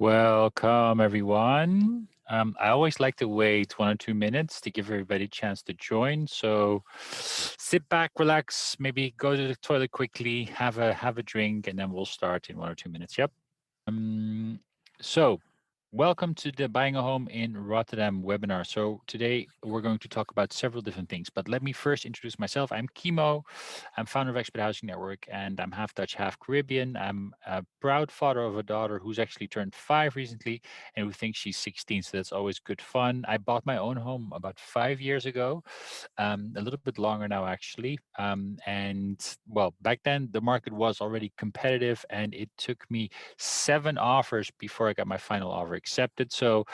Welcome, everyone. I always like to wait 1 or 2 minutes to give everybody a chance to join. So sit back, relax, maybe go to the toilet quickly, have a drink, and then we'll start in 1 or 2 minutes. Yep. So welcome to the Buying a Home in Rotterdam webinar. So today we're going to talk about several different things, but let me first introduce myself. I'm Kimo. I'm founder of Expat Housing Network, and I'm half Dutch, half Caribbean. I'm a proud father of a daughter who's actually turned 5 recently, and we think she's 16, so that's always good fun. I bought my own home about 5 years ago, a little bit longer now actually. And well, back then the market was already competitive, and it took me 7 offers before I got my final offer accepted. So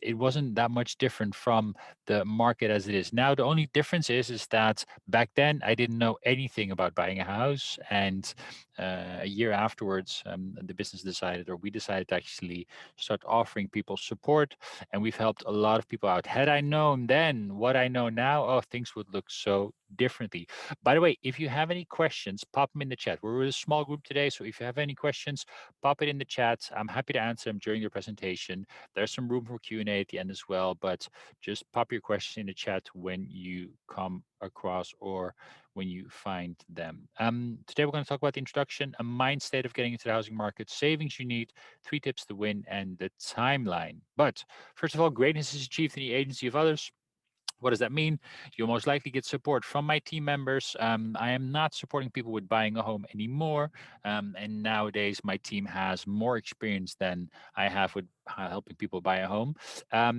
it wasn't that much different from the market as it is now. The only difference is that back then I didn't know anything about buying a house, and a year afterwards, the business decided, or we decided to actually start offering people support, and we've helped a lot of people out. Had I known then what I know now, oh, things would look so differently. By the way, if you have any questions, pop them in the chat. We're a small group today, so if you have any questions, pop it in the chat. I'm happy to answer them during your presentation. There's some room for Q&A at the end as well, but just pop your questions in the chat when you come across or when you find them. Today we're going to talk about the introduction, a mind state of getting into the housing market, savings you need, 3 tips to win, and the timeline. But first of all, greatness is achieved in the agency of others. What does that mean? You'll most likely get support from my team members. I am not supporting people with buying a home anymore. And nowadays, my team has more experience than I have with helping people buy a home. A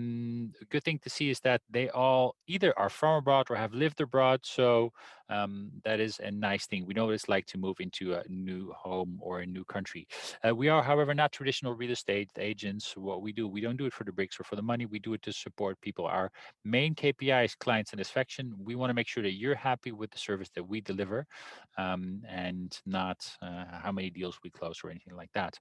good thing to see is that they all either are from abroad or have lived abroad. So that is a nice thing. We know what it's like to move into a new home or a new country. We are, however, not traditional real estate agents. What we do, we don't do it for the bricks or for the money. We do it to support people. Our main KPI is client satisfaction. We want to make sure that you're happy with the service that we deliver, and not how many deals we close or anything like that.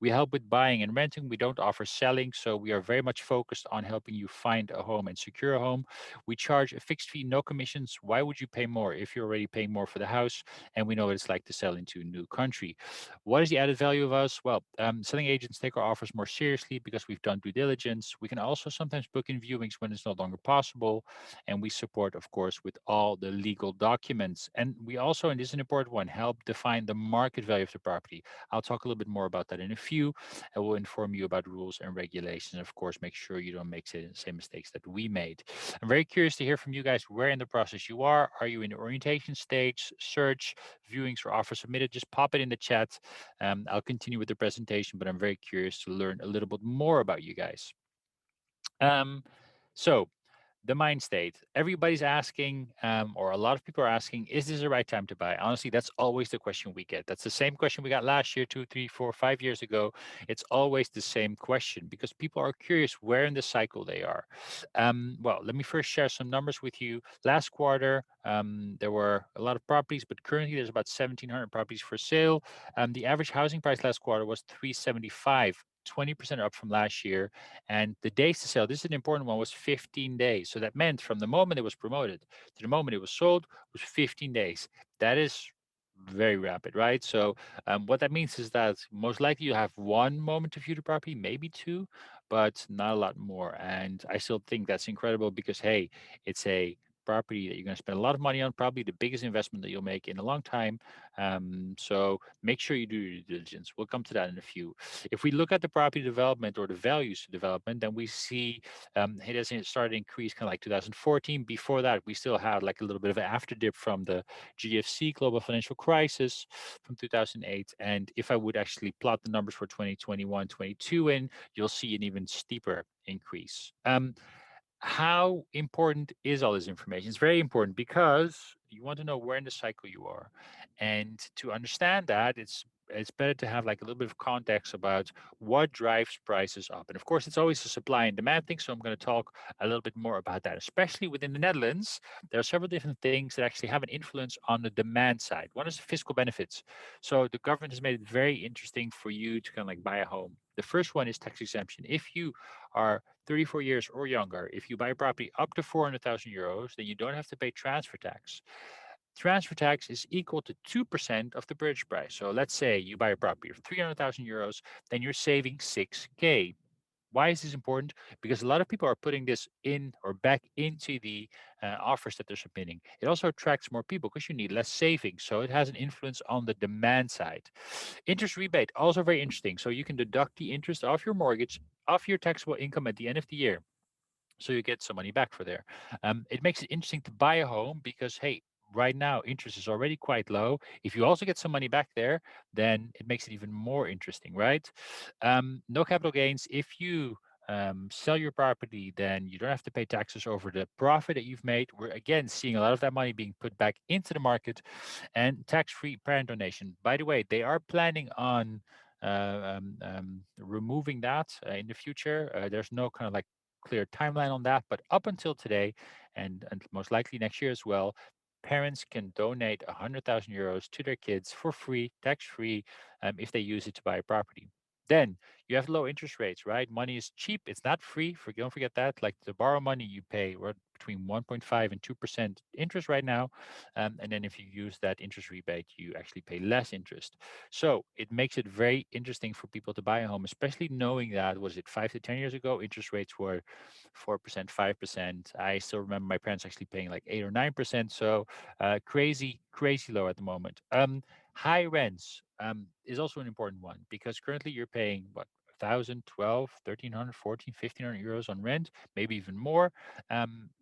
We help with buying and renting. We don't offer selling, so we are very much focused on helping you find a home and secure a home. We charge a fixed fee, no commissions. Why would you pay more if you're already paying more for the house? And we know what it's like to sell into a new country. What is the added value of us? Well, selling agents take our offers more seriously because we've done due diligence. We can also sometimes book in viewings when it's no longer possible. And we support, of course, with all the legal documents. And we also, and this is an important one, help define the market value of the property. I'll talk a little bit more about that in a few. I will inform you about rules and regulations. And of course, make sure you don't make the same mistakes that we made. I'm very curious to hear from you guys where in the process you are. Are you in the orientation stage, search, viewings, or offers submitted? Just pop it in the chat. I'll continue with the presentation, but I'm very curious to learn a little bit more about you guys. So the mind state. Everybody's asking, or a lot of people are asking, is this the right time to buy? Honestly, that's always the question we get. That's the same question we got last year, 2, 3, 4, 5 years ago. It's always the same question because people are curious where in the cycle they are. Well, let me first share some numbers with you. Last quarter, there were a lot of properties, but currently there's about 1,700 properties for sale. The average housing price last quarter was 375. 20% up from last year. And the days to sell, this is an important one, was 15 days. So that meant from the moment it was promoted to the moment it was sold was 15 days. That is very rapid, right? So what that means is that most likely you have one moment to view the property, maybe two, but not a lot more. And I still think that's incredible because, hey, it's a property that you're going to spend a lot of money on, probably the biggest investment that you'll make in a long time. So make sure you do your due diligence. We'll come to that in a few. If we look at the property development or the values to development, then we see it has started to increase kind of like 2014. Before that, we still had like a little bit of an after dip from the GFC, global financial crisis from 2008. And if I would actually plot the numbers for 2021, 22 in, you'll see an even steeper increase. How important is all this information? It's very important because you want to know where in the cycle you are. And to understand that, it's better to have like a little bit of context about what drives prices up. And of course, it's always a supply and demand thing. So I'm going to talk a little bit more about that, especially within the Netherlands. There are several different things that actually have an influence on the demand side. One is the fiscal benefits. So the government has made it very interesting for you to kind of like buy a home. The first one is tax exemption. If you are 34 years or younger, if you buy a property up to 400,000 euros, then you don't have to pay transfer tax. transfer tax is equal to 2% of the purchase price. So let's say you buy a property of 300,000 euros, then you're saving 6K. Why is this important? Because a lot of people are putting this in or back into the offers that they're submitting. It also attracts more people because you need less savings. So it has an influence on the demand side. Interest rebate, also very interesting. So you can deduct the interest off your mortgage, off your taxable income at the end of the year. So you get some money back for there. It makes it interesting to buy a home because, hey, right now interest is already quite low. If you also get some money back there, then it makes it even more interesting, right? No capital gains. If you sell your property, then you don't have to pay taxes over the profit that you've made. We're again seeing a lot of that money being put back into the market, and tax-free parent donation. By the way, they are planning on removing that in the future. There's no kind of like clear timeline on that, but up until today, and most likely next year as well, parents can donate 100,000 euros to their kids for free, tax free, if they use it to buy a property. Then you have low interest rates, right? Money is cheap. It's not free. Don't forget that. Like to borrow money, you pay between 1.5 and 2% interest right now. And then if you use that interest rebate, you actually pay less interest. So it makes it very interesting for people to buy a home, especially knowing that, was it 5 to 10 years ago, interest rates were 4%, 5%. I still remember my parents actually paying like 8 or 9%. So crazy, crazy low at the moment. High rents is also an important one because currently you're paying what, 1,000, 12, 1,300, 14, 1,500 euros on rent, maybe even more.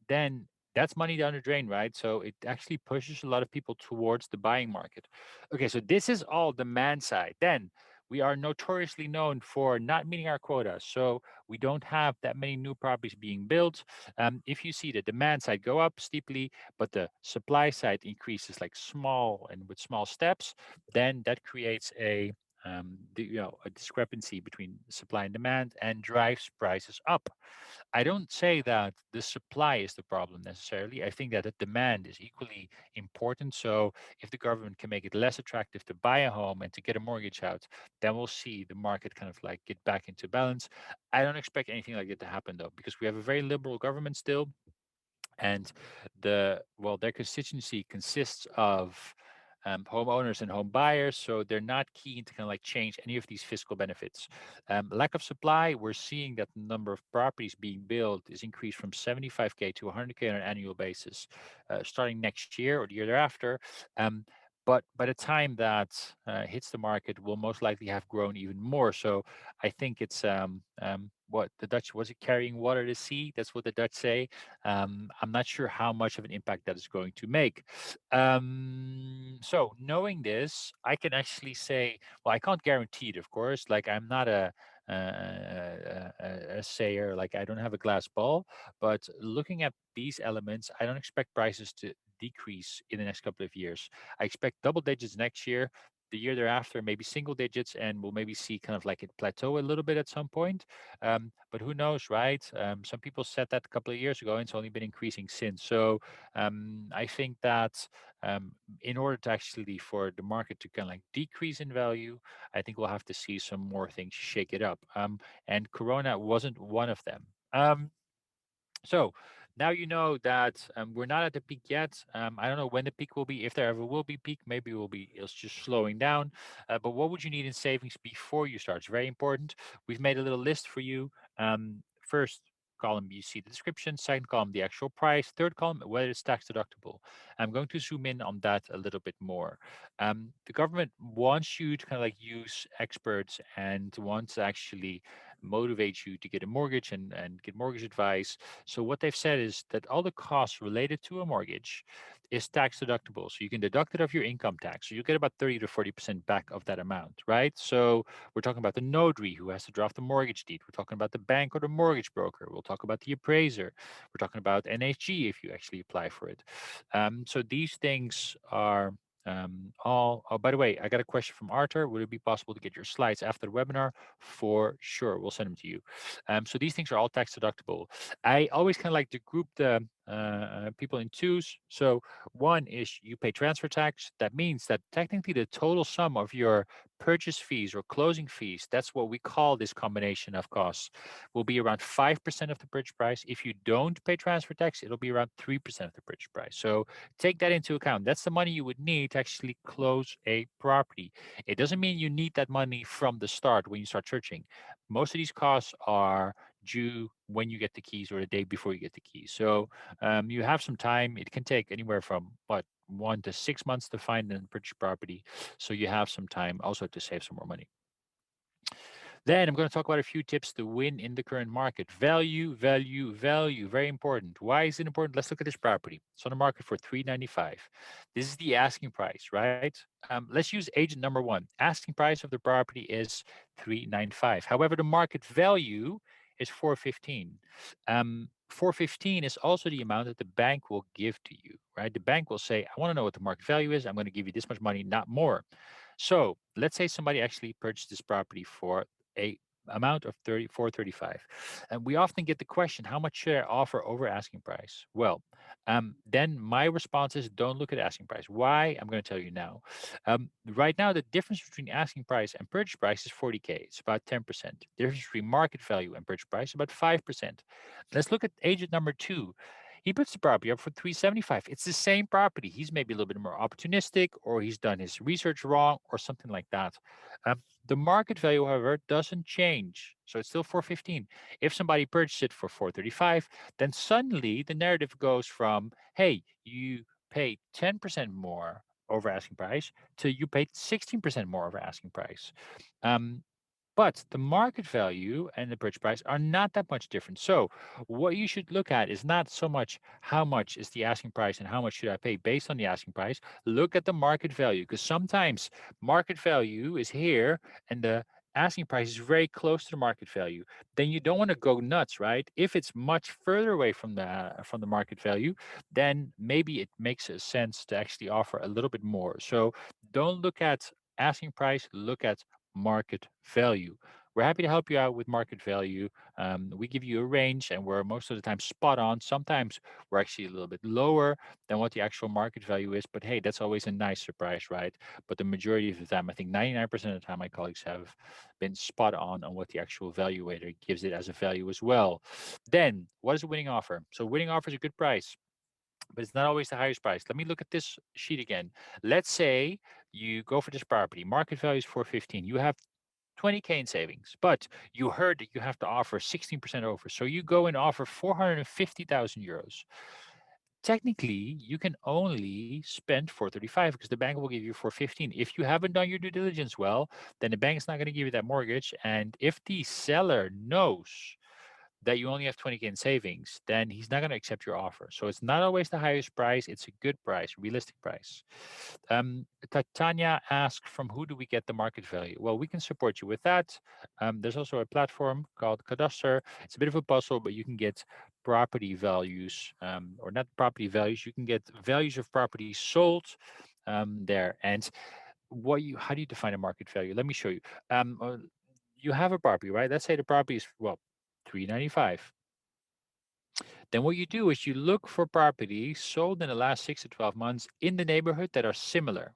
Then that's money down the drain, right? So it actually pushes a lot of people towards the buying market. Okay, so this is all demand side. Then we are notoriously known for not meeting our quota. So we don't have that many new properties being built. If you see the demand side go up steeply, but the supply side increases like small and with small steps, then that creates a discrepancy between supply and demand and drives prices up. I don't say that the supply is the problem necessarily. I think that the demand is equally important. So if the government can make it less attractive to buy a home and to get a mortgage out, then we'll see the market kind of like get back into balance. I don't expect anything like that to happen though, because we have a very liberal government still, and their constituency consists of homeowners and home buyers, so they're not keen to kind of like change any of these fiscal benefits. Lack of supply, we're seeing that the number of properties being built is increased from 75K to 100K on an annual basis, starting next year or the year thereafter. But by the time that hits the market, will most likely have grown even more. So I think it's what the Dutch, was it, carrying water to sea? That's what the Dutch say. I'm not sure how much of an impact that is going to make. So knowing this, I can actually say, well, I can't guarantee it, of course. Like I'm not a sayer, like I don't have a glass ball. But looking at these elements, I don't expect prices to decrease in the next couple of years. I expect double digits next year. The year thereafter, maybe single digits, and we'll maybe see kind of like it plateau a little bit at some point. But who knows, right? Some people said that a couple of years ago, and it's only been increasing since. So I think that in order to actually for the market to kind of like decrease in value, I think we'll have to see some more things shake it up. And Corona wasn't one of them. So now you know that we're not at the peak yet. I don't know when the peak will be, if there ever will be peak. Maybe it's just slowing down. But what would you need in savings before you start? It's very important. We've made a little list for you. First column, you see the description. Second column, the actual price. Third column, whether it's tax deductible. I'm going to zoom in on that a little bit more. The government wants you to kind of like use experts and wants to actually motivate you to get a mortgage and get mortgage advice. So what they've said is that all the costs related to a mortgage is tax deductible. So you can deduct it of your income tax. So you get about 30 to 40% back of that amount, right? So we're talking about the notary who has to draft the mortgage deed. We're talking about the bank or the mortgage broker. We'll talk about the appraiser. We're talking about NHG if you actually apply for it. So these things are oh, by the way, I got a question from Arthur. Would it be possible to get your slides after the webinar? For sure, we'll send them to you. So these things are all tax deductible. I always kind of like to group people in twos. So one is you pay transfer tax. That means that technically the total sum of your purchase fees or closing fees, that's what we call this combination of costs, will be around 5% of the purchase price. If you don't pay transfer tax, it'll be around 3% of the purchase price. So take that into account. That's the money you would need to actually close a property. It doesn't mean you need that money from the start when you start searching. Most of these costs are due when you get the keys or the day before you get the keys. So you have some time. It can take anywhere from 1 to 6 months to find and purchase property. So you have some time also to save some more money. Then I'm going to talk about a few tips to win in the current market. Value, value, value. Very important. Why is it important? Let's look at this property. It's on the market for $395. This is the asking price, right? Let's use agent number one. Asking price of the property is $395. However, the market value is $415. 415 is also the amount that the bank will give to you, right? The bank will say, I want to know what the market value is. I'm going to give you this much money, not more. So let's say somebody actually purchased this property for a amount of 34.35, and we often get the question, how much should I offer over asking price? Well, then my response is, don't look at asking price. Why? I'm going to tell you now. Right now, the difference between asking price and purchase price is 40K. It's about 10%. The difference between market value and purchase price is about 5%. Let's look at agent number two. He puts the property up for 375. It's the same property. He's maybe a little bit more opportunistic, or he's done his research wrong, or something like that. The market value, however, doesn't change. So it's still 415. If somebody purchased it for 435, then suddenly the narrative goes from, hey, you paid 10% more over asking price to you paid 16% more over asking price. Um, but the market value and the purchase price are not that much different. So what you should look at is not so much how much is the asking price and how much should I pay based on the asking price. Look at the market value, because sometimes market value is here and the asking price is very close to the market value. Then you don't want to go nuts, right? If it's much further away from the market value, then maybe it makes a sense to actually offer a little bit more. So don't look at asking price, look at market value. We're happy to help you out with market value. We give you a range and we're most of the time spot on. Sometimes we're actually a little bit lower than what the actual market value is. But hey, that's always a nice surprise, right? But the majority of the time, I think 99% of the time, my colleagues have been spot on what the actual valuator gives it as a value as well. Then, what is a winning offer? So, winning offer is a good price, but it's not always the highest price. Let me look at this sheet again. Let's say you go for this property, market value is 415. You have 20K in savings, but you heard that you have to offer 16% over. So you go and offer 450,000 euros. Technically, you can only spend 435 because the bank will give you 415. If you haven't done your due diligence well, then the bank is not going to give you that mortgage. And if the seller knows that you only have 20K in savings, then he's not going to accept your offer. So it's not always the highest price. It's a good price, realistic price. Tanya asked, from who do we get the market value? Well, we can support you with that. There's also a platform called Cadastre. It's a bit of a puzzle, but you can get property values, or not property values. You can get values of properties sold there. And how do you define a market value? Let me show you. You have a property, right? Let's say the property is, well, 395. Then what you do is you look for properties sold in the last 6 to 12 months in the neighborhood that are similar.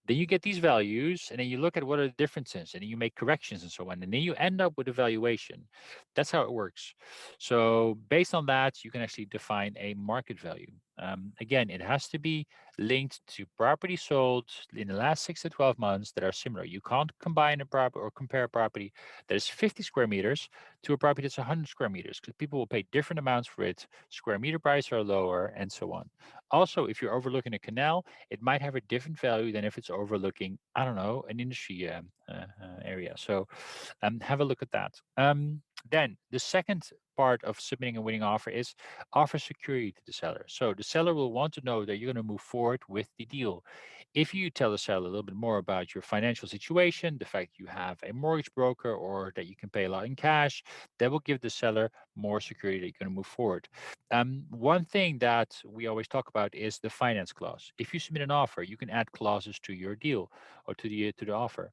Then you get these values and then you look at what are the differences and then you make corrections and so on. And then you end up with a valuation. That's how it works. So based on that, you can actually define a market value. Again, it has to be linked to property sold in the last 6 to 12 months that are similar. You can't combine a property or compare a property that is 50 square meters to a property that's 100 square meters because people will pay different amounts for it. Square meter prices are lower and so on. Also, if you're overlooking a canal, it might have a different value than if it's overlooking, I don't know, an industry area. So have a look at that. Then the second part of submitting a winning offer is offer security to the seller. So the seller will want to know that you're going to move forward with the deal. If you tell the seller a little bit more about your financial situation, the fact you have a mortgage broker or that you can pay a lot in cash, that will give the seller more security that you're going to move forward. One thing that we always talk about is the finance clause. If you submit an offer, you can add clauses to your deal or to the offer.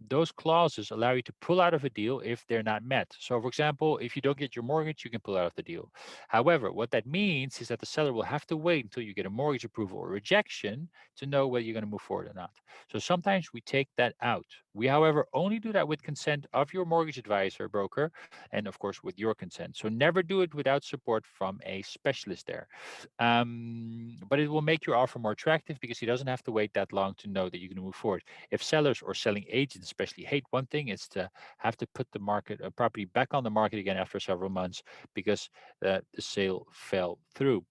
Those clauses allow you to pull out of a deal if they're not met. So, for example, if you don't get your mortgage, you can pull out of the deal. However, what that means is that the seller will have to wait until you get a mortgage approval or rejection to know whether you're going to move forward or not. So sometimes we take that out. We, however, only do that with consent of your mortgage advisor, broker, and of course with your consent. So never do it without support from a specialist there. But it will make your offer more attractive because he doesn't have to wait that long to know that you're going to move forward. If sellers or selling agents especially hate one thing, it's to have to put the market property back on the market again after several months because the sale fell through.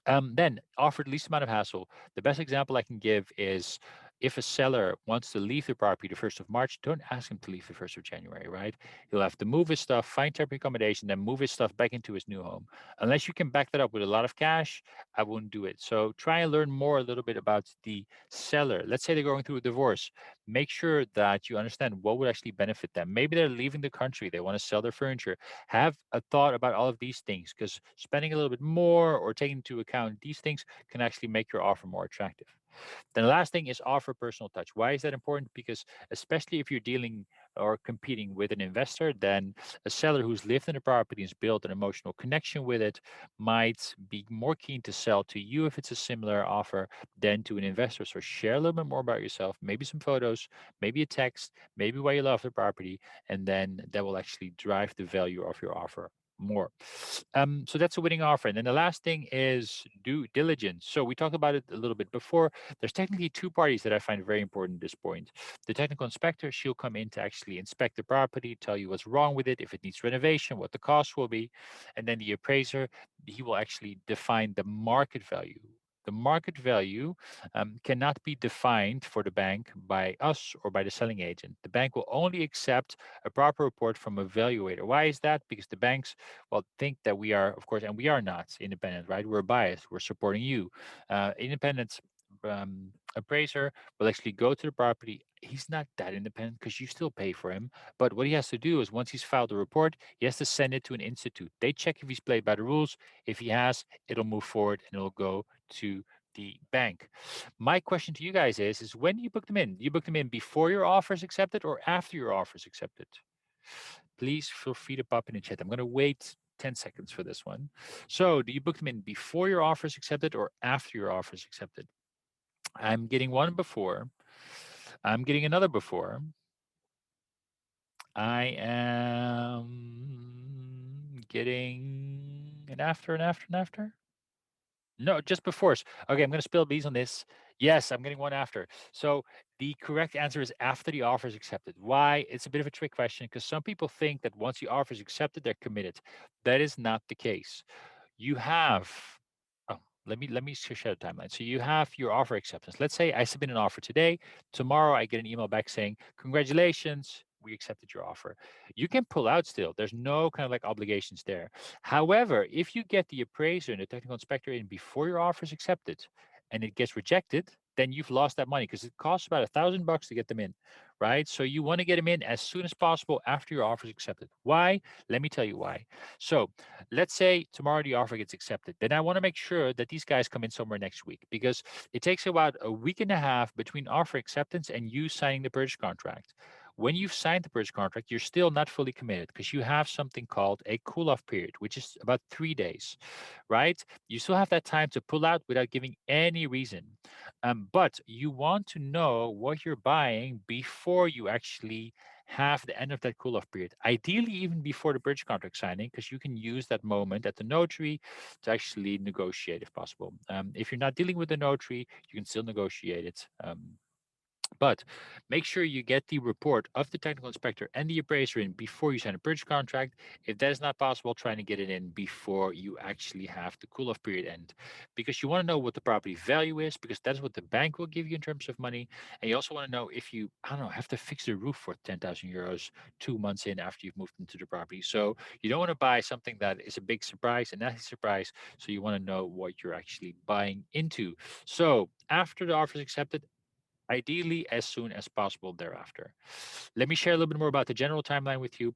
Then offer the least amount of hassle. The best example I can give is if a seller wants to leave the property the 1st of March, don't ask him to leave the 1st of January, right? He'll have to move his stuff, find temporary accommodation, then move his stuff back into his new home. Unless you can back that up with a lot of cash, I wouldn't do it. So try and learn more a little bit about the seller. Let's say they're going through a divorce. Make sure that you understand what would actually benefit them. Maybe they're leaving the country, they want to sell their furniture. Have a thought about all of these things because spending a little bit more or taking into account these things can actually make your offer more attractive. Then the last thing is offer personal touch. Why is that important? Because especially if you're dealing or competing with an investor, then a seller who's lived in a property and has built an emotional connection with it might be more keen to sell to you if it's a similar offer than to an investor. So share a little bit more about yourself, maybe some photos, maybe a text, maybe why you love the property, and then that will actually drive the value of your offer more. So that's a winning offer. And then the last thing is due diligence. So we talked about it a little bit before. There's technically two parties that I find very important at this point. The technical inspector, she'll come in to actually inspect the property, tell you what's wrong with it, if it needs renovation, what the cost will be. And then the appraiser, he will actually define the market value. The market value cannot be defined for the bank by us or by the selling agent. The bank will only accept a proper report from a valuator. Why is that? Because the banks, well, think that we are, of course, and we are not independent, right? We're biased. We're supporting you. Independent appraiser will actually go to the property. He's not that independent because you still pay for him. But what he has to do is once he's filed a report, he has to send it to an institute. They check if he's played by the rules. If he has, it'll move forward and it'll go to the bank. My question to you guys is when do you book them in? Do you book them in before your offer is accepted or after your offer is accepted? Please feel free to pop in the chat. I'm going to wait 10 seconds for this one. So do you book them in before your offer is accepted or after your offer is accepted? I'm getting one before. I'm getting another before. I am getting an after, an after, an after. No, just before. Okay, I'm going to spill beans on this. Yes, I'm getting one after. So the correct answer is after the offer is accepted. Why? It's a bit of a trick question because some people think that once the offer is accepted, they're committed. That is not the case. You have oh, let me share the timeline. So you have your offer acceptance. Let's say I submit an offer today. Tomorrow I get an email back saying, congratulations, we accepted your offer. You can pull out still. There's no kind of like obligations there. However, if you get the appraiser and the technical inspector in before your offer is accepted and it gets rejected, then you've lost that money because it costs about $1,000 to get them in, right? So you want to get them in as soon as possible after your offer is accepted. Why? Let me tell you why. So let's say tomorrow the offer gets accepted. Then I want to make sure that these guys come in somewhere next week because it takes about a week and a half between offer acceptance and you signing the purchase contract. When you've signed the purchase contract, you're still not fully committed because you have something called a cool off period, which is about 3 days, right? You still have that time to pull out without giving any reason. But you want to know what you're buying before you actually have the end of that cool off period. Ideally, even before the bridge contract signing, because you can use that moment at the notary to actually negotiate if possible. If you're not dealing with the notary, you can still negotiate it. But make sure you get the report of the technical inspector and the appraiser in before you sign a purchase contract. If that is not possible, trying to get it in before you actually have the cool off period end. Because you want to know what the property value is, because that's what the bank will give you in terms of money. And you also want to know if you, I don't know, have to fix the roof for 10,000 euros 2 months in after you've moved into the property. So you don't want to buy something that is a big surprise, a nasty surprise. So you want to know what you're actually buying into. So after the offer is accepted, ideally as soon as possible thereafter. Let me share a little bit more about the general timeline with you.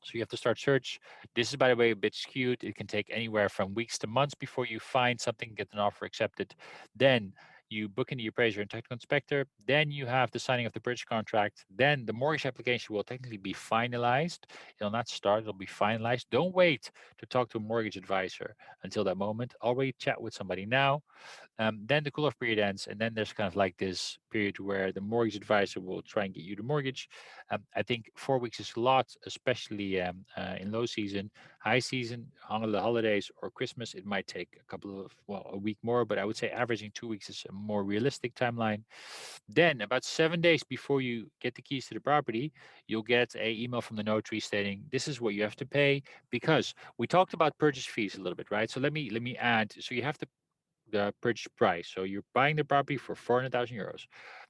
So you have to start search. This is, by the way, a bit skewed. It can take anywhere from weeks to months before you find something, get an offer accepted. Then you book in the appraiser and technical inspector, then you have the signing of the bridge contract, then the mortgage application will technically be finalized. It'll not start, it'll be finalized. Don't wait to talk to a mortgage advisor until that moment. Already chat with somebody now. Then the cool-off period ends, and then there's kind of like this period where the mortgage advisor will try and get you the mortgage. I think 4 weeks is a lot, especially in low season. High season, on the holidays or Christmas, it might take a couple of, well, a week more, but I would say averaging 2 weeks is a more realistic timeline. Then, about 7 days before you get the keys to the property, you'll get a email from the notary stating this is what you have to pay, because we talked about purchase fees a little bit, right? So let me add. So you have to the purchase price. So you're buying the property for 400,000 euros.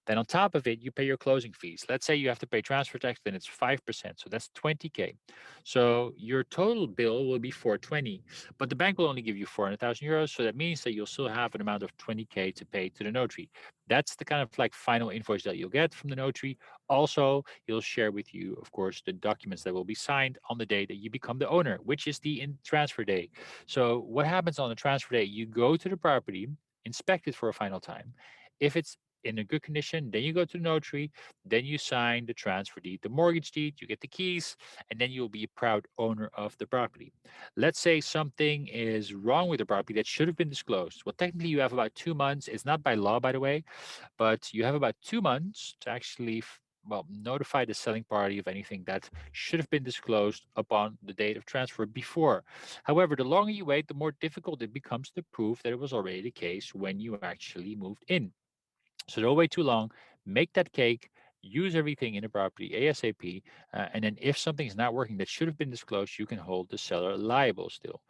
Then on top of it, you pay your closing fees. Let's say you have to pay transfer tax, then it's 5%. So that's 20K. So your total bill will be 420, but the bank will only give you 400,000 euros. So that means that you'll still have an amount of 20K to pay to the notary. That's the kind of like final invoice that you'll get from the notary. Also, he'll share with you, of course, the documents that will be signed on the day that you become the owner, which is the transfer day. So what happens on the transfer day? You go to the property, inspect it for a final time. If it's in a good condition, then you go to the notary, then you sign the transfer deed, the mortgage deed, you get the keys, and then you'll be a proud owner of the property. Let's say something is wrong with the property that should have been disclosed. Well, technically, you have about 2 months. It's not by law, by the way, but you have about 2 months to actually well, notify the selling party of anything that should have been disclosed upon the date of transfer before. However, the longer you wait, the more difficult it becomes to prove that it was already the case when you actually moved in. So don't wait too long. Make that cake. Use everything in the property ASAP. And then if something is not working that should have been disclosed, you can hold the seller liable still.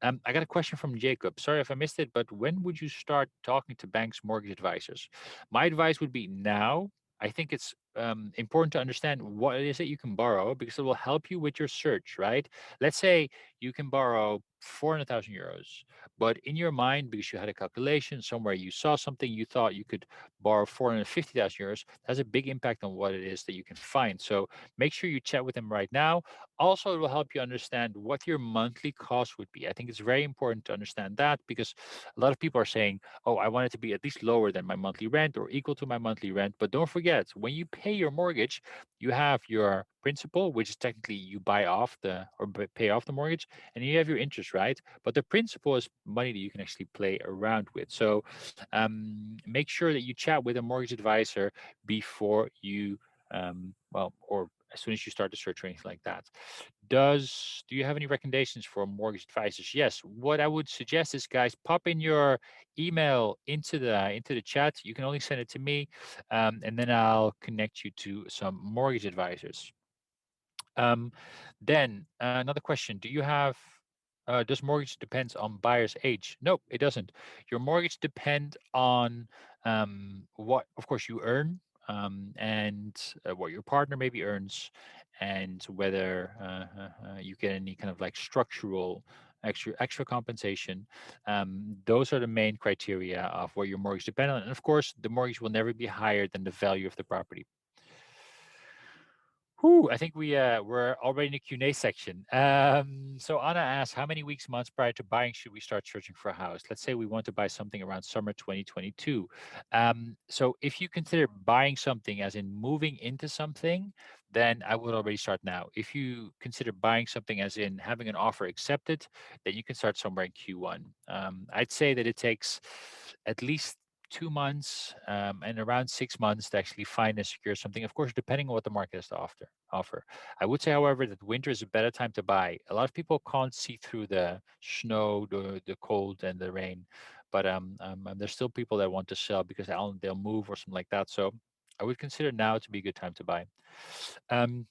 I got a question from Jacob. Sorry if I missed it, but when would you start talking to banks' mortgage advisors? My advice would be now. I think it's important to understand what it is that you can borrow because it will help you with your search, right? Let's say you can borrow 400,000 euros, but in your mind, because you had a calculation somewhere, you saw something, you thought you could borrow 450,000 euros, has a big impact on what it is that you can find. So make sure you chat with them right now. Also, it will help you understand what your monthly cost would be. I think it's very important to understand that because a lot of people are saying, oh, I want it to be at least lower than my monthly rent or equal to my monthly rent. But don't forget, when you pay your mortgage, you have your principal, which is technically you buy off the or pay off the mortgage, and you have your interest, right? But the principal is money that you can actually play around with. So make sure that you chat with a mortgage advisor before you, well, or as soon as you start the search or anything like that. Do you have any recommendations for mortgage advisors? Yes. What I would suggest is, guys, pop in your email into the chat. You can only send it to me, and then I'll connect you to some mortgage advisors. Um, then another question: Do you have does mortgage depends on buyer's age? No, it doesn't. Your mortgage depend on what, of course, you earn, and what your partner maybe earns, and whether you get any kind of like structural extra compensation. Those are the main criteria of what your mortgage depend on. And of course, the mortgage will never be higher than the value of the property. Whew, I think we're already in the Q&A section. So Anna asks, how many weeks, months prior to buying should we start searching for a house? Let's say we want to buy something around summer 2022. So if you consider buying something as in moving into something, then I would already start now. If you consider buying something as in having an offer accepted, then you can start somewhere in Q1. I'd say that it takes at least 2 months and around 6 months to actually find and secure something. Of course, depending on what the market has to offer. I would say, however, that winter is a better time to buy. A lot of people can't see through the snow, the cold, and the rain, but there's still people that want to sell because they'll move or something like that. So I would consider now to be a good time to buy. Um,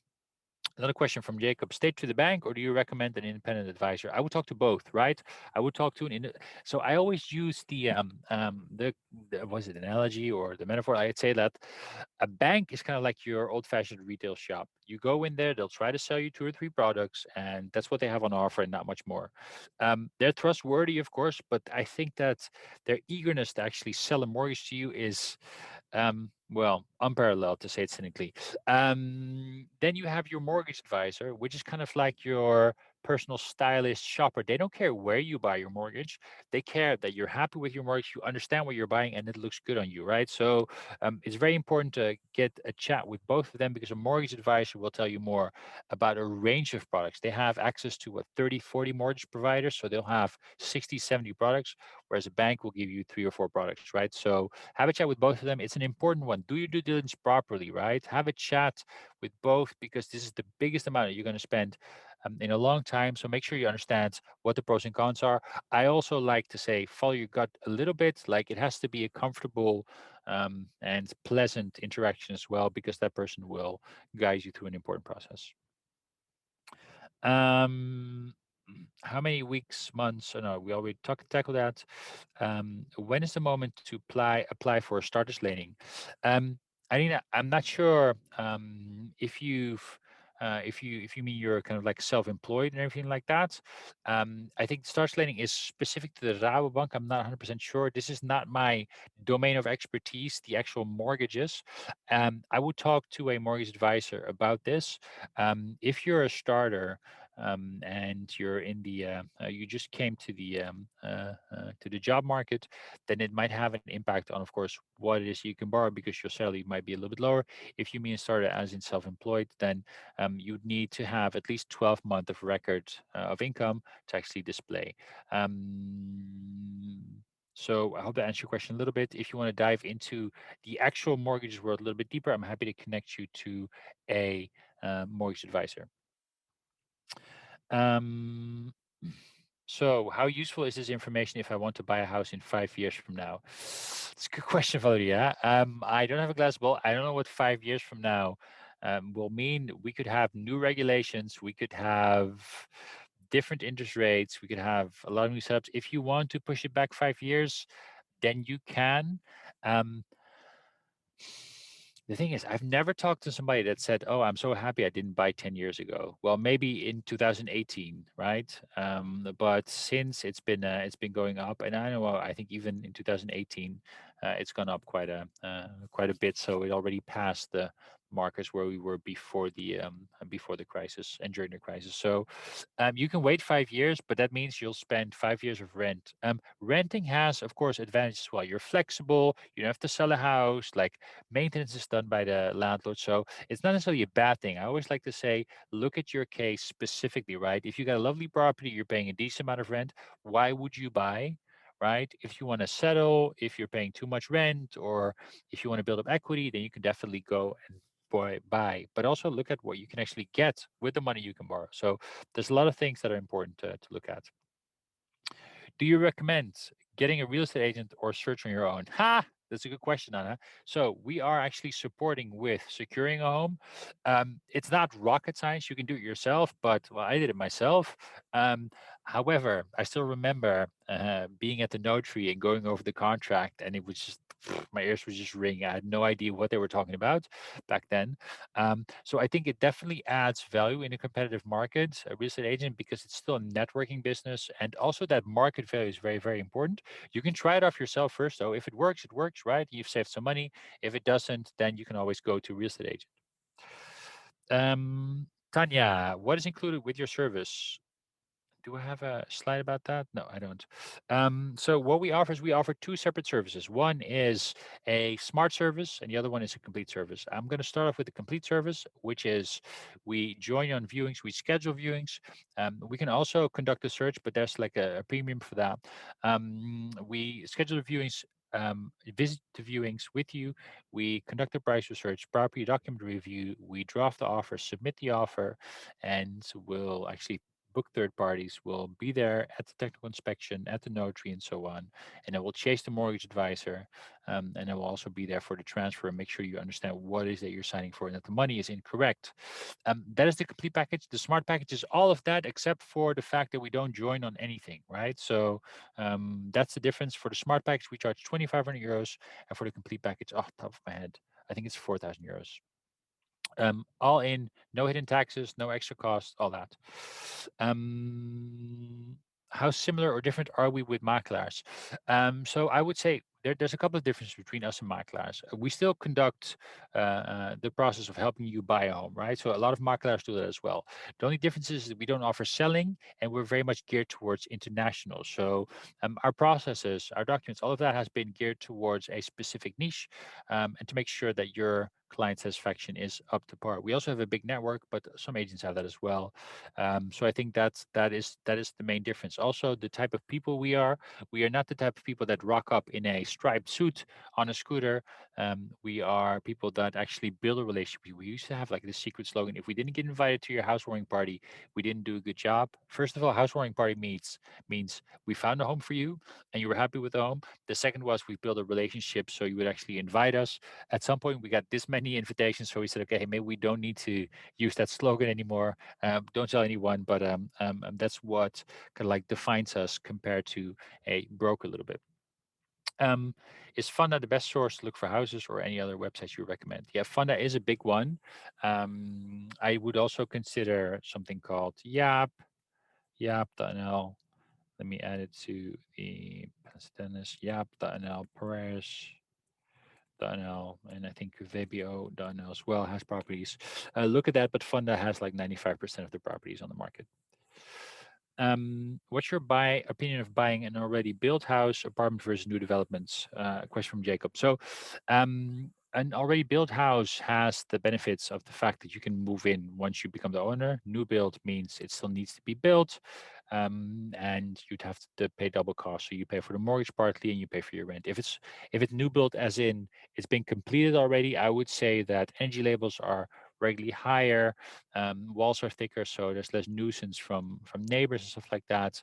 Another question from Jacob: Straight to the bank, or do you recommend an independent advisor? I would talk to both, right? I would talk to so I always use the was it analogy or the metaphor? I'd say that a bank is kind of like your old-fashioned retail shop. You go in there, they'll try to sell you 2 or 3 products, and that's what they have on offer, and not much more. They're trustworthy, of course, but I think that their eagerness to actually sell a mortgage to you is well, unparalleled, to say it cynically. Then you have your mortgage advisor, which is kind of like your personal stylist, shopper. They don't care where you buy your mortgage. They care that you're happy with your mortgage, you understand what you're buying, and it looks good on you, right? So it's very important to get a chat with both of them, because a mortgage advisor will tell you more about a range of products. They have access to what, 30, 40 mortgage providers. So they'll have 60, 70 products, whereas a bank will give you 3 or 4 products, right? So have a chat with both of them. It's an important one. Do your due diligence properly, right? Have a chat with both, because this is the biggest amount that you're going to spend in a long time. So make sure you understand what the pros and cons are. I also like to say, follow your gut a little bit. Like, it has to be a comfortable and pleasant interaction as well, because that person will guide you through an important process. Um, how many weeks, months? Oh, no, we already tackled that. When is the moment to apply for starters laning? Alina, I'm not sure if you mean you're kind of like self-employed and everything like that. I think starters laning is specific to the Rabobank. I'm not 100% sure. This is not my domain of expertise, the actual mortgages. I would talk to a mortgage advisor about this. If you're a starter, and you're in the you just came to the job market, then it might have an impact on, of course, what it is you can borrow, because your salary might be a little bit lower. If you mean started as in self-employed, then you'd need to have at least 12 months of record of income to actually display. So I hope that answers your question a little bit. If you want to dive into the actual mortgages world a little bit deeper, I'm happy to connect you to a mortgage advisor. Um, so, how useful is this information if I want to buy a house in 5 years from now? It's a good question, Valeria. I don't have a glass ball. I don't know what 5 years from now will mean. We could have new regulations. We could have different interest rates. We could have a lot of new setups. If you want to push it back 5 years, then you can. Um, the thing is, I've never talked to somebody that said, "Oh, I'm so happy I didn't buy 10 years ago." Well, maybe in 2018, right? But since it's been going up, and I know I think even in 2018, it's gone up quite a bit. So it already passed the markers where we were before the crisis and during the crisis. So you can wait 5 years, but that means you'll spend 5 years of rent. Renting has, of course, advantages as well. You're flexible. You don't have to sell a house. Like, maintenance is done by the landlord, so it's not necessarily a bad thing. I always like to say, look at your case specifically, right? If you got a lovely property, you're paying a decent amount of rent, why would you buy? Right? If you want to settle, if you're paying too much rent, or if you want to build up equity, then you can definitely go and buy. But also look at what you can actually get with the money you can borrow. So there's a lot of things that are important to look at. Do you recommend getting a real estate agent or search on your own? Ha! That's a good question, Anna. So we are actually supporting with securing a home. It's not rocket science; you can do it yourself. But well, I did it myself. Um, However, I still remember being at the notary and going over the contract, and it was just my ears were just ringing. I had no idea what they were talking about back then. So I think it definitely adds value in a competitive market, a real estate agent, because it's still a networking business, and also that market value is very, very important. You can try it off yourself first, though. If it works, right? You've saved some money. If it doesn't, then you can always go to real estate agent. Tanya, what is included with your service? Do I have a slide about that? No, I don't. So what we offer is we offer 2 separate services. One is a smart service, and the other one is a complete service. I'm going to start off with the complete service, which is we join you on viewings, we schedule viewings. We can also conduct a search, but there's like a premium for that. We schedule the viewings. Visit the viewings with you. We conduct a price research, property document review. We draft the offer, submit the offer, and we'll actually book third parties, will be there at the technical inspection, at the notary, and so on. And I will chase the mortgage advisor, and I will also be there for the transfer and make sure you understand what it is that you're signing for and that the money is incorrect. That is the complete package. The smart package is all of that except for the fact that we don't join on anything, right? So that's the difference. For the smart package, we charge 2,500 euros, and for the complete package, off the top of my head, I think it's 4,000 euros. All in, no hidden taxes, no extra costs, all that. How similar or different are we with makelars? So I would say there's a couple of differences between us and maklers. We still conduct the process of helping you buy a home, right? So a lot of maklers do that as well. The only difference is that we don't offer selling, and we're very much geared towards international. So our processes, our documents, all of that has been geared towards a specific niche, and to make sure that your client satisfaction is up to par. We also have a big network, but some agents have that as well. So I think that is the main difference. Also, the type of people we are not the type of people that rock up in a striped suit on a scooter. We are people that actually build a relationship. We used to have like this secret slogan: if we didn't get invited to your housewarming party, we didn't do a good job. First of all, housewarming party means we found a home for you and you were happy with the home. The second was we built a relationship, so you would actually invite us. At some point, we got this many invitations, so we said, okay, hey, maybe we don't need to use that slogan anymore. Don't tell anyone, but that's what kind of like defines us compared to a broker a little bit. Um, is Funda the best source to look for houses or any other websites you recommend? Yeah, Funda is a big one. I would also consider something called Yap.nl. Let me add it to the Dennis, Yap.nl, Paris.nl, and I think VBO.nl as well has properties. Look at that, but Funda has like 95% of the properties on the market. What's your opinion of buying an already built house, apartment versus new developments? Question from Jacob. So, an already built house has the benefits of the fact that you can move in once you become the owner. New build means it still needs to be built, and you'd have to pay double cost. So you pay for the mortgage partly, and you pay for your rent. If it's new built, as in it's been completed already, I would say that energy labels are regularly higher, walls are thicker, so there's less nuisance from neighbors and stuff like that.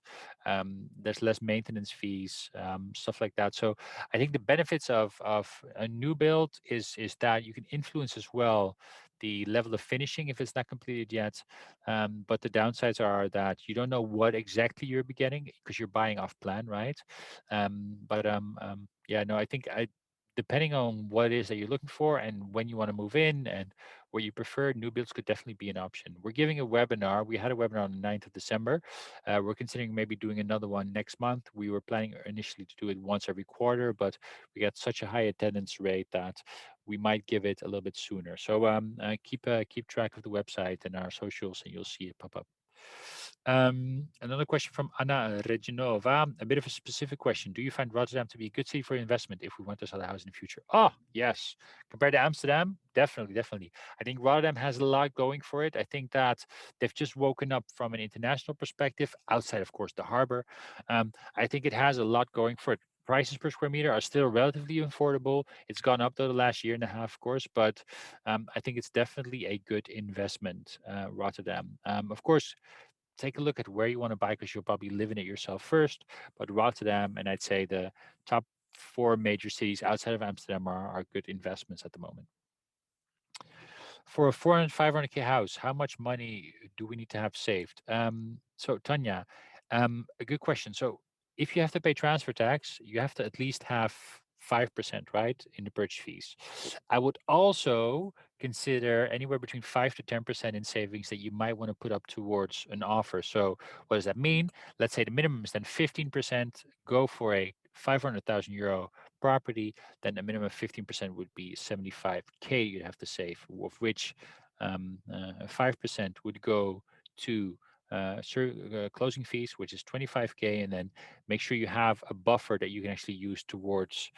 There's less maintenance fees, stuff like that. So I think the benefits of a new build is that you can influence as well the level of finishing if it's not completed yet. But the downsides are that you don't know what exactly you're getting because you're buying off plan, right? But yeah, no, I think depending on what it is that you're looking for and when you want to move in and what you prefer, new builds could definitely be an option. We're giving a webinar. We had a webinar on the 9th of December. We're considering maybe doing another one next month. We were planning initially to do it once every quarter, but we got such a high attendance rate that we might give it a little bit sooner. So keep track of the website and our socials, and you'll see it pop up. Another question from Anna Reginova. A bit of a specific question. Do you find Rotterdam to be a good city for investment if we want to sell a house in the future? Oh, yes. Compared to Amsterdam, definitely, definitely. I think Rotterdam has a lot going for it. I think that they've just woken up from an international perspective, outside, of course, the harbor. I think it has a lot going for it. Prices per square meter are still relatively affordable. It's gone up though the last year and a half, of course, but I think it's definitely a good investment, Rotterdam. Of course, take a look at where you want to buy because you'll probably live in it yourself first. But Rotterdam and I'd say the top four major cities outside of Amsterdam are good investments at the moment. For a 400, 500K house, how much money do we need to have saved? So Tanya, a good question. So if you have to pay transfer tax, you have to at least have 5%, right, in the purchase fees. I would also consider anywhere between 5 to 10% in savings that you might want to put up towards an offer. So what does that mean? Let's say the minimum is then 15%, go for a 500,000 euro property, then a minimum of 15% would be 75K you'd have to save, of which 5% would go to closing fees, which is 25K, and then make sure you have a buffer that you can actually use towards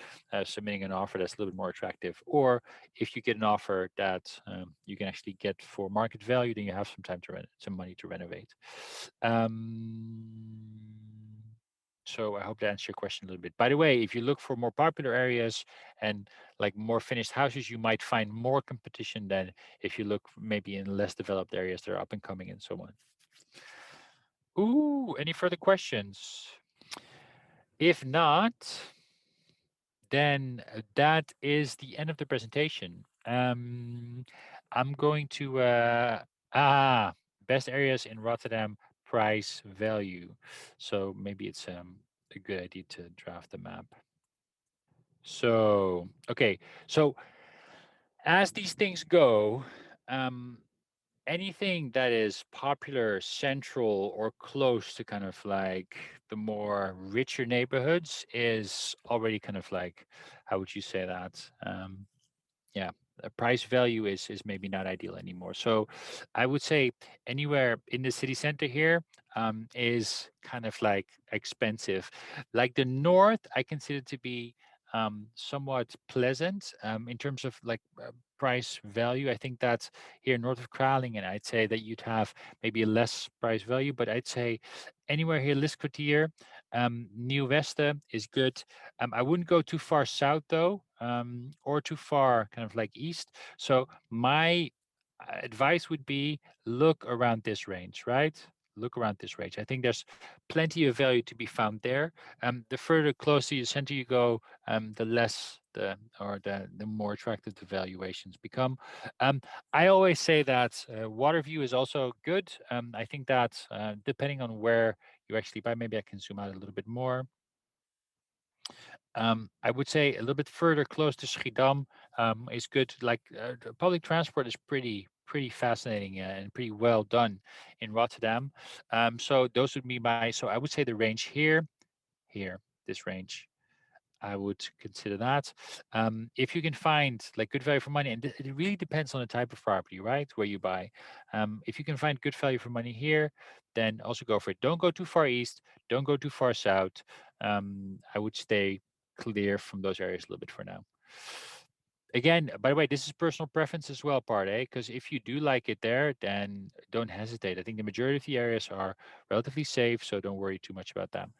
submitting an offer that's a little bit more attractive. Or if you get an offer that you can actually get for market value, then you have some time to some money to renovate. So I hope that answers your question a little bit. By the way, if you look for more popular areas and like more finished houses, you might find more competition than if you look maybe in less developed areas that are up and coming and so on. Ooh, any further questions? If not, then that is the end of the presentation. I'm going to best areas in Rotterdam, price value. So maybe it's a good idea to draft the map. So okay, so as these things go, anything that is popular, central, or close to kind of like the more richer neighborhoods is already kind of like, how would you say that? Yeah, price value is maybe not ideal anymore. So I would say anywhere in the city center here is kind of like expensive. Like the north, I consider to be somewhat pleasant in terms of like price value. I think that here north of Kralingen, I'd say that you'd have maybe a less price value, but I'd say anywhere here, Liskwartier, New Weste is good. I wouldn't go too far south though, or too far kind of like east. So my advice would be look around this range, right? Look around this range. I think there's plenty of value to be found there. The further close to the center you go, the less the more attractive the valuations become. Um, I always say that water view is also good. I think that depending on where you actually buy, maybe I can zoom out a little bit more. I would say a little bit further close to Schiedam is good. Like the public transport is pretty fascinating and pretty well done in Rotterdam. So those would be my. So I would say the range here, this range. I would consider that. If you can find like good value for money, and it really depends on the type of property, right? Where you buy. If you can find good value for money here, then also go for it. Don't go too far east. Don't go too far south. I would stay clear from those areas a little bit for now. Again, by the way, this is personal preference as well, part A, because if you do like it there, then don't hesitate. I think the majority of the areas are relatively safe, so don't worry too much about them.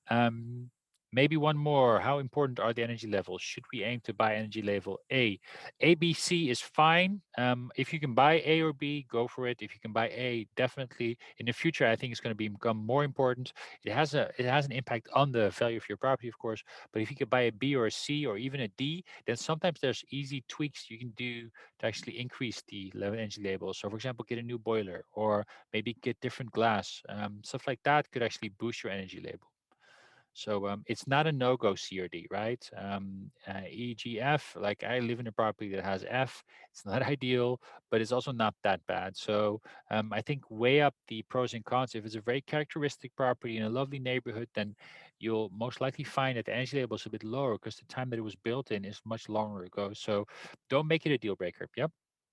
Um, Maybe one more. How important are the energy levels? Should we aim to buy energy level A? A, B, C is fine. If you can buy A or B, go for it. If you can buy A, definitely. In the future, I think it's going to become more important. It has an impact on the value of your property, of course. But if you could buy a B or a C or even a D, then sometimes there's easy tweaks you can do to actually increase the energy label. So, for example, get a new boiler or maybe get different glass. Stuff like that could actually boost your energy label. So it's not a no-go CRD, right? EGF, like I live in a property that has F. It's not ideal, but it's also not that bad. So I think weigh up the pros and cons. If it's a very characteristic property in a lovely neighborhood, then you'll most likely find that the energy label is a bit lower because the time that it was built in is much longer ago. So don't make it a deal breaker. Yep.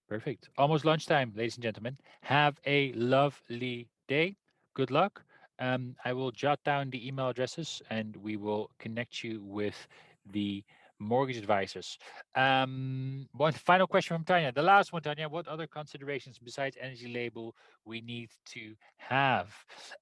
Perfect. Almost lunchtime, ladies and gentlemen. Have a lovely day. Good luck. I will jot down the email addresses and we will connect you with the mortgage advisors. One final question from Tanya. The last one, Tanya. What other considerations besides energy label we need to have?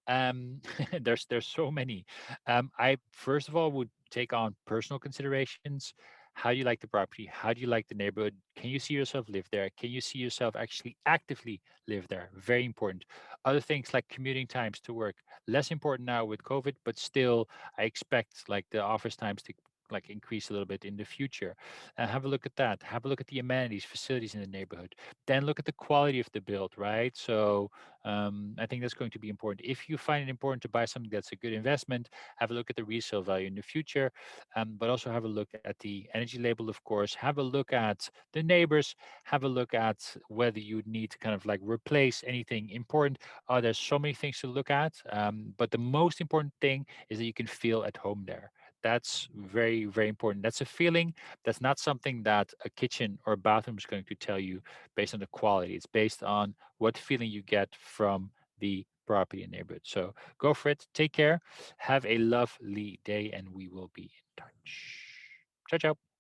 There's so many. I first of all would take on personal considerations. How do you like the property? How do you like the neighborhood? Can you see yourself live there? Can you see yourself actually actively live there? Very important. Other things like commuting times to work, less important now with COVID, but still, I expect like the office times to like increase a little bit in the future. Have a look at that. Have a look at the amenities, facilities in the neighborhood. Then look at the quality of the build, right? So I think that's going to be important. If you find it important to buy something that's a good investment, have a look at the resale value in the future, but also have a look at the energy label, of course. Have a look at the neighbors. Have a look at whether you need to kind of like replace anything important. Oh, there's so many things to look at. But the most important thing is that you can feel at home there. That's very, very important. That's a feeling. That's not something that a kitchen or a bathroom is going to tell you based on the quality. It's based on what feeling you get from the property and neighborhood. So go for it. Take care. Have a lovely day, and we will be in touch. Ciao, ciao.